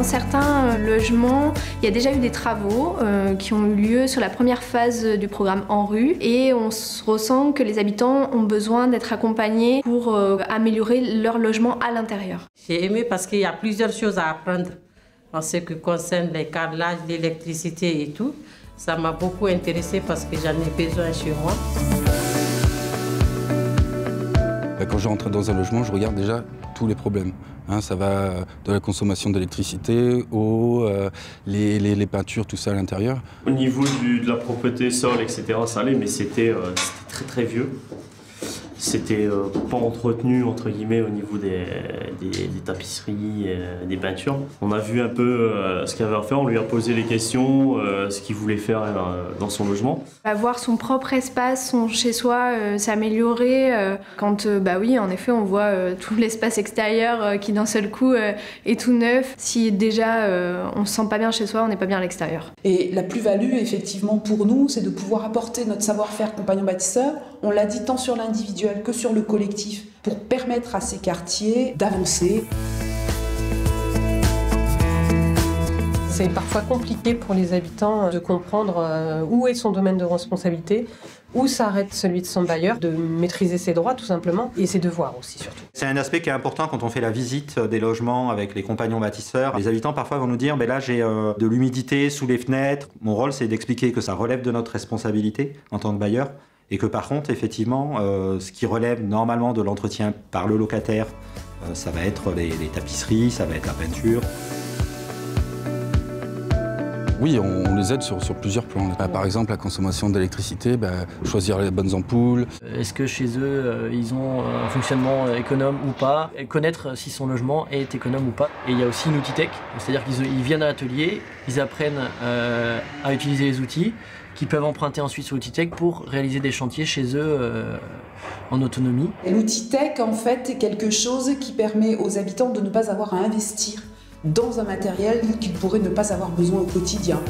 Dans certains logements, il y a déjà eu des travaux qui ont eu lieu sur la première phase du programme En Rue et on ressent que les habitants ont besoin d'être accompagnés pour améliorer leur logement à l'intérieur. J'ai aimé parce qu'il y a plusieurs choses à apprendre en ce qui concerne les câblages, l'électricité et tout. Ça m'a beaucoup intéressée parce que j'en ai besoin chez moi. Quand je rentre dans un logement, je regarde déjà tous les problèmes. Ça va de la consommation d'électricité, eau, les peintures, tout ça à l'intérieur. Au niveau de la propreté, sol, etc., ça allait, mais c'était très très vieux. C'était pas entretenu, entre guillemets, au niveau des tapisseries, des peintures. On a vu un peu ce qu'il y avait à faire, on lui a posé les questions, ce qu'il voulait faire dans son logement. Avoir son propre espace, son chez-soi, s'améliorer. Quand, oui, en effet, on voit tout l'espace extérieur qui d'un seul coup est tout neuf. Si déjà on se sent pas bien chez soi, on n'est pas bien à l'extérieur. Et la plus-value, effectivement, pour nous, c'est de pouvoir apporter notre savoir-faire compagnon bâtisseur. On l'a dit tant sur l'individuel que sur le collectif, pour permettre à ces quartiers d'avancer. C'est parfois compliqué pour les habitants de comprendre où est son domaine de responsabilité, où s'arrête celui de son bailleur, de maîtriser ses droits tout simplement, et ses devoirs aussi surtout. C'est un aspect qui est important quand on fait la visite des logements avec les compagnons bâtisseurs. Les habitants parfois vont nous dire là j'ai de l'humidité sous les fenêtres. Mon rôle c'est d'expliquer que ça relève de notre responsabilité en tant que bailleur. Et que par contre, effectivement, ce qui relève normalement de l'entretien par le locataire, ça va être les tapisseries, ça va être la peinture. Oui, on les aide sur plusieurs plans. Par exemple, la consommation d'électricité, choisir les bonnes ampoules. Est-ce que chez eux, ils ont un fonctionnement économe ou pas? Connaître si son logement est économe ou pas. Et il y a aussi une outil tech, c'est-à-dire qu'ils viennent à l'atelier, ils apprennent à utiliser les outils, qui peuvent emprunter ensuite sur l'outil tech pour réaliser des chantiers chez eux en autonomie. L'outil tech, en fait, est quelque chose qui permet aux habitants de ne pas avoir à investir dans un matériel qu'ils pourraient ne pas avoir besoin au quotidien.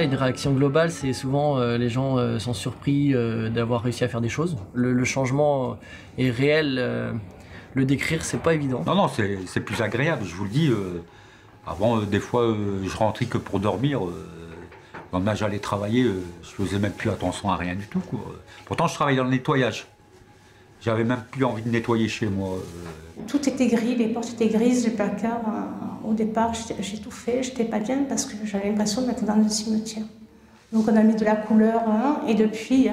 Une réaction globale, c'est souvent les gens sont surpris d'avoir réussi à faire des choses. Le changement est réel, le décrire, c'est pas évident. Non, c'est plus agréable, je vous le dis. Avant, des fois, je rentrais que pour dormir. Le lendemain, j'allais travailler, je faisais même plus attention à rien du tout, quoi. Pourtant, je travaillais dans le nettoyage. J'avais même plus envie de nettoyer chez moi. Tout était gris, les portes étaient grises, les placards. Au départ, j'ai tout fait, j'étais pas bien parce que j'avais l'impression d'être dans un cimetière. Donc on a mis de la couleur et depuis,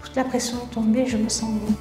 toute la pression est tombée, je me sens bien.